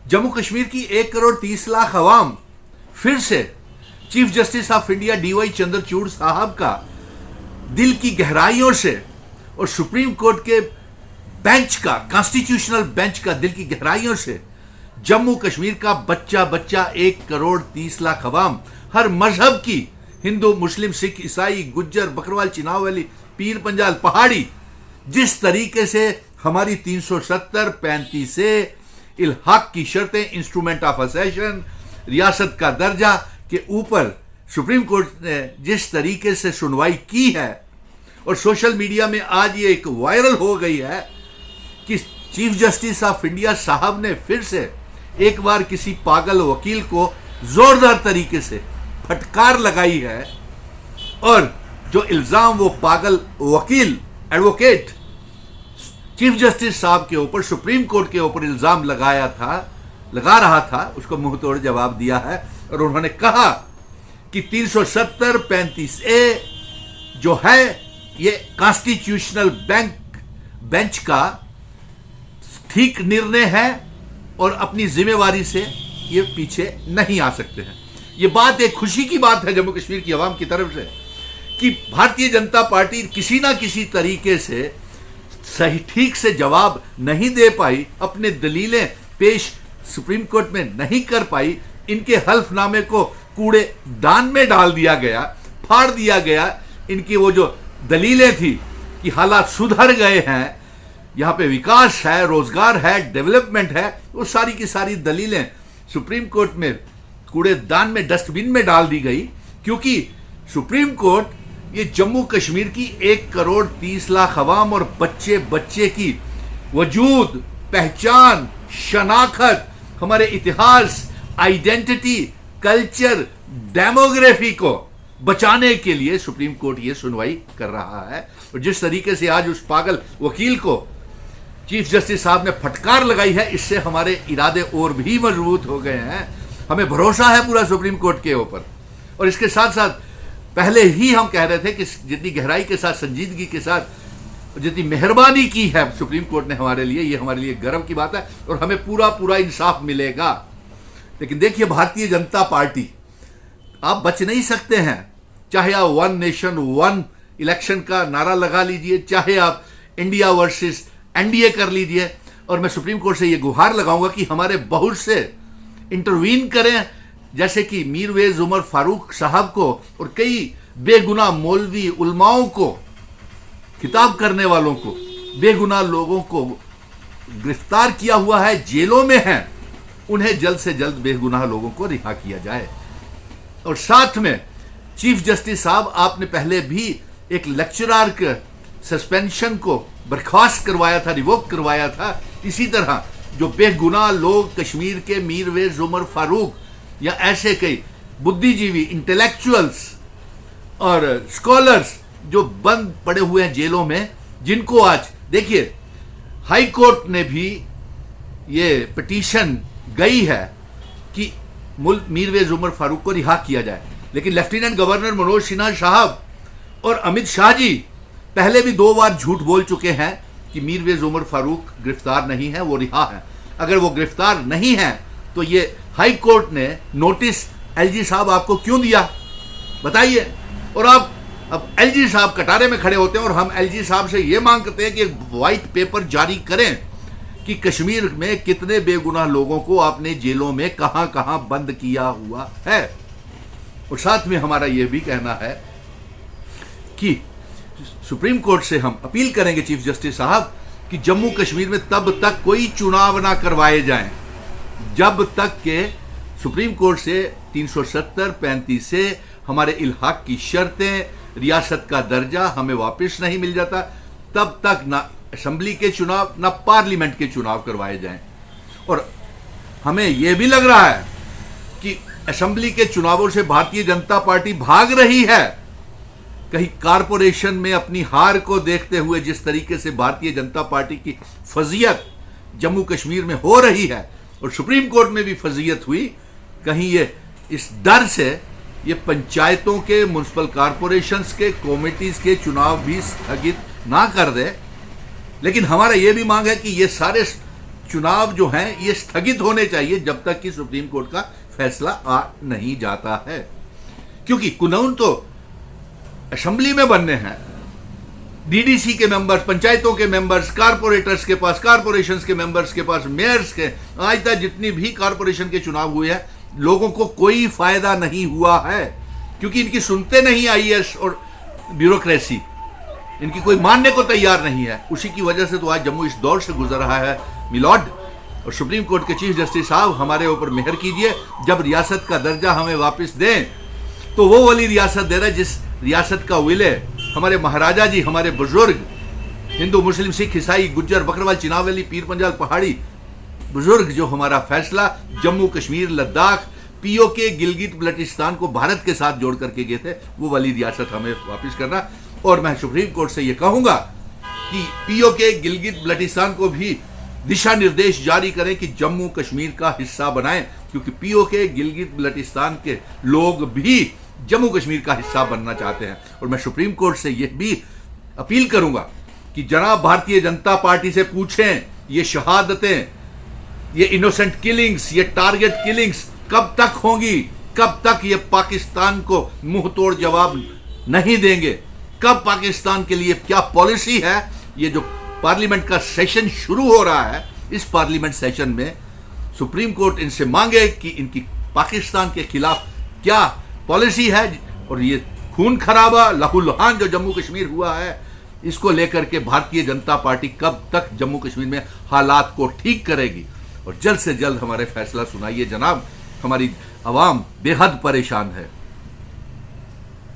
जम्मू कश्मीर की 1 करोड़ 30 लाख अवाम फिर से chief justice of India DY Chandrachud साहब का दिल की गहराइयों से और सुप्रीम कोर्ट के बेंच का, कॉन्स्टिट्यूशनल बेंच का दिल की गहराइयों से जम्मू कश्मीर का बच्चा बच्चा 1 करोड़ 30 लाख अवाम, हर मजहब की, हिंदू, मुस्लिम, सिख, ईसाई, गुज्जर, बकरवाल, चिनाव वाली, पीर पंजाल, पहाड़ी, जिस तरीके से हमारी 370, 35 से इल्हाक की शर्तें, इंस्ट्रूमेंट ऑफ असेशन, रियासत का दर्जा के ऊपर सुप्रीम कोर्ट ने जिस तरीके से सुनवाई की है, और सोशल मीडिया में आज ये एक वायरल हो गई है कि चीफ जस्टिस ऑफ इंडिया साहब ने फिर से एक बार किसी पागल वकील को जोरदार तरीके से फटकार लगाई है, और जो इल्जाम वो पागल वकील, एडवोकेट चीफ जस्टिस साहब के ऊपर, सुप्रीम कोर्ट के ऊपर इल्जाम लगा रहा था, उसको मुंह तोड़ जवाब दिया है। और उन्होंने कहा कि 370, 35 ए जो है ये कॉन्स्टिट्यूशनल बेंच का ठीक निर्णय है और अपनी जिम्मेवारी से ये पीछे नहीं आ सकते हैं। ये बात एक खुशी की बात है जम्मू कश्मीर की आवाम की तरफ से कि भारतीय जनता पार्टी किसी ना किसी तरीके से सही ठीक से जवाब नहीं दे पाई, अपने दलीलें पेश सुप्रीम कोर्ट में नहीं कर पाई, इनके हल्फनामे को कूड़े दान में डाल दिया गया, फाड़ दिया गया। इनकी वो जो दलीलें थी कि हालात सुधर गए हैं, यहाँ पे विकास है, रोजगार है, डेवलपमेंट है, वो सारी की सारी दलीलें सुप्रीम कोर्ट में कूड़ेदान में, डस्टबिन में डाल दी गई, क्योंकि सुप्रीम कोर्ट ये जम्मू कश्मीर की 1 करोड़ 30 लाख अवाम और बच्चे बच्चे की वजूद, पहचान, शनाखत, हमारे इतिहास, आइडेंटिटी, कल्चर, डेमोग्राफी को बचाने के लिए सुप्रीम कोर्ट ये सुनवाई कर रहा है। और जिस तरीके से आज उस पागल वकील को चीफ जस्टिस साहब ने फटकार लगाई है, इससे हमारे इरादे और भी मजबूत हो गए हैं। हमें भरोसा है पूरा सुप्रीम कोर्ट के ऊपर। और इसके साथ साथ पहले ही हम कह रहे थे कि जितनी गहराई के साथ, संजीदगी के साथ, जितनी मेहरबानी की है सुप्रीम कोर्ट ने हमारे लिए, ये हमारे लिए गर्व की बात है और हमें पूरा इंसाफ मिलेगा। लेकिन देखिए, भारतीय जनता पार्टी, आप बच नहीं सकते हैं। चाहे आप 1 नेशन 1 इलेक्शन का नारा लगा लीजिए, चाहे आप इंडिया वर्सेस एनडीए कर लीजिए, और मैं सुप्रीम कोर्ट से ये गुहार लगाऊंगा कि हमारे बहुत से इंटरवीन करें, जैसे कि मीरवेज उमर फारूक साहब को और कई बेगुनाह मौलवी उलमाओं को, किताब करने वालों को, बेगुनाह लोगों को गिरफ्तार किया हुआ है, जेलों में हैं, उन्हें जल्द से जल्द बेगुनाह लोगों को रिहा किया जाए। और साथ में चीफ जस्टिस साहब, आपने पहले भी एक लेक्चरर के सस्पेंशन को बर्खास्त करवाया था, रिवोक करवाया था। इसी तरह जो बेगुनाह लोग कश्मीर के मीरवेज उमर फारूक या ऐसे कई बुद्धिजीवी, इंटेलेक्चुअल्स और स्कॉलर्स जो बंद पड़े हुए हैं जेलों में, जिनको आज देखिए हाई कोर्ट ने भी ये पिटीशन गई है कि मीरवेज उमर फारूक को रिहा किया जाए, लेकिन लेफ्टिनेंट गवर्नर मनोज सिन्हा साहब और अमित शाह जी पहले भी 2 बार झूठ बोल चुके हैं कि मीरवेज उमर फारूक गिरफ्तार नहीं है, वो रिहा है। अगर वो गिरफ्तार नहीं है तो ये हाई कोर्ट ने नोटिस एलजी साहब आपको क्यों दिया, बताइए। और आप अब एलजी साहब कटारे में खड़े होते हैं और हम एलजी साहब से ये मांग करते हैं कि एक व्हाइट पेपर जारी करें कि कश्मीर में कितने बेगुनाह लोगों को आपने जेलों में कहां कहां बंद किया हुआ है। और साथ में हमारा यह भी कहना है कि सुप्रीम कोर्ट से हम अपील करेंगे चीफ जस्टिस साहब कि जम्मू कश्मीर में तब तक कोई चुनाव ना करवाए जाएं जब तक के सुप्रीम कोर्ट से 370, 35 से हमारे इल्हाक की शर्तें, रियासत का दर्जा हमें वापस नहीं मिल जाता, तब तक ना असेंबली के चुनाव ना पार्लियामेंट के चुनाव करवाए जाएं। और हमें यह भी लग रहा है कि असेंबली के चुनावों से भारतीय जनता पार्टी भाग रही है। कहीं कारपोरेशन में अपनी हार को देखते हुए जिस तरीके से भारतीय जनता पार्टी की फजीयत जम्मू कश्मीर में हो रही है और सुप्रीम कोर्ट में भी फजीयत हुई, कहीं ये इस डर से ये पंचायतों के, म्युनिसिपल कारपोरेशंस के, कमेटीज के चुनाव भी स्थगित ना कर दे। लेकिन हमारा ये भी मांग है कि ये सारे चुनाव जो हैं ये स्थगित होने चाहिए जब तक कि सुप्रीम कोर्ट का फैसला आ नहीं जाता है, क्योंकि कानून तो असेंबली में बनने हैं। डीडीसी के मेंबर्स, पंचायतों के मेंबर्स, कारपोरेटर्स के पास, कारपोरेशंस के मेंबर्स के पास, मेयर्स के, आज तक जितनी भी कारपोरेशन के चुनाव हुए हैं लोगों को कोई फायदा नहीं हुआ है, क्योंकि इनकी सुनते नहीं आईएएस और ब्यूरोक्रेसी, इनकी कोई मानने को तैयार नहीं है। उसी की वजह से तो आज जम्मू इस दौर से गुजर रहा है मिलॉर्ड। और सुप्रीम कोर्ट के चीफ जस्टिस साहब हमारे ऊपर मेहर कीजिए, जब रियासत का दर्जा हमें वापस दें तो वो वाली रियासत दे रहा है जिस रियासत का विलय हमारे महाराजा जी, हमारे बुजुर्ग, हिंदू मुस्लिम सिख ईसाई गुज्जर बकरवाल चिनावली पीर पंजाल पहाड़ी बुजुर्ग, जो हमारा फैसला जम्मू कश्मीर लद्दाख पीओके गिलगित बल्टिस्तान को भारत के साथ जोड़ करके गए थे, वो वाली रियासत हमें वापस करना। और मैं सुप्रीम कोर्ट से ये कहूंगा कि पीओके गिलगित बल्टिस्तान को भी दिशा निर्देश जारी करें कि जम्मू कश्मीर का हिस्सा बनाएं, क्योंकि पीओके गिलगित बल्टिस्तान के लोग भी जम्मू कश्मीर का हिस्सा बनना चाहते हैं। और मैं सुप्रीम कोर्ट से यह भी अपील करूंगा कि जनाब भारतीय जनता पार्टी से पूछें, ये शहादतें, ये इनोसेंट किलिंग्स, ये टारगेट किलिंग्स कब तक होंगी? कब तक ये पाकिस्तान को मुंह तोड़ जवाब नहीं देंगे? कब पाकिस्तान के लिए क्या पॉलिसी है? ये जो पार्लियामेंट का सेशन शुरू हो रहा है, इस पार्लियामेंट सेशन में सुप्रीम कोर्ट इनसे मांगे कि इनकी पाकिस्तान के खिलाफ क्या पॉलिसी है, और ये खून खराबा लहूलुहान जो जम्मू कश्मीर हुआ है, इसको लेकर के भारतीय जनता पार्टी कब तक जम्मू कश्मीर में हालात को ठीक करेगी। और जल्द से जल्द हमारे फैसला सुनाइए जनाब, हमारी आवाम बेहद परेशान है।